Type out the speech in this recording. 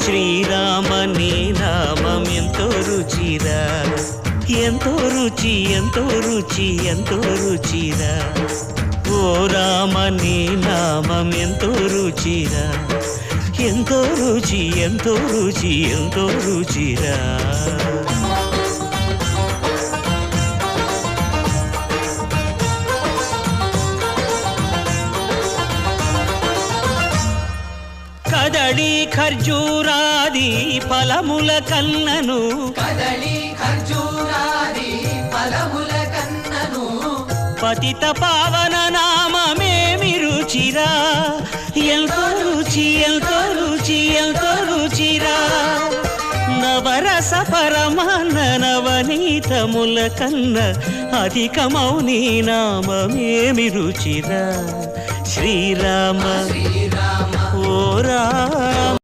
శ్రీరామ నీ నామం ఎంతో రుచిరా, ఎంతో రుచి ఎంతో రుచి ఎంతో రుచిరా. ఓ రామ నీ నామం ఎంతో రుచిరా, ఎంతో రుచి ఎంతో రుచి ఎంతో రుచిరా. కదళి ఖర్జూరాది ఫలముల కన్నను, కదళి ఖర్జూరాది ఫలముల కన్నను, పతిత పావన నామమేమి రుచిరా, ఎంతో రుచి ఎంతో రుచి ఎంతో రుచిరా. నవరస పరమాన్న నవనీతముల కన్న అధికమౌ నీ నామమేమి రుచిరా. శ్రీరామ శ్రీరామ ఓ రామ.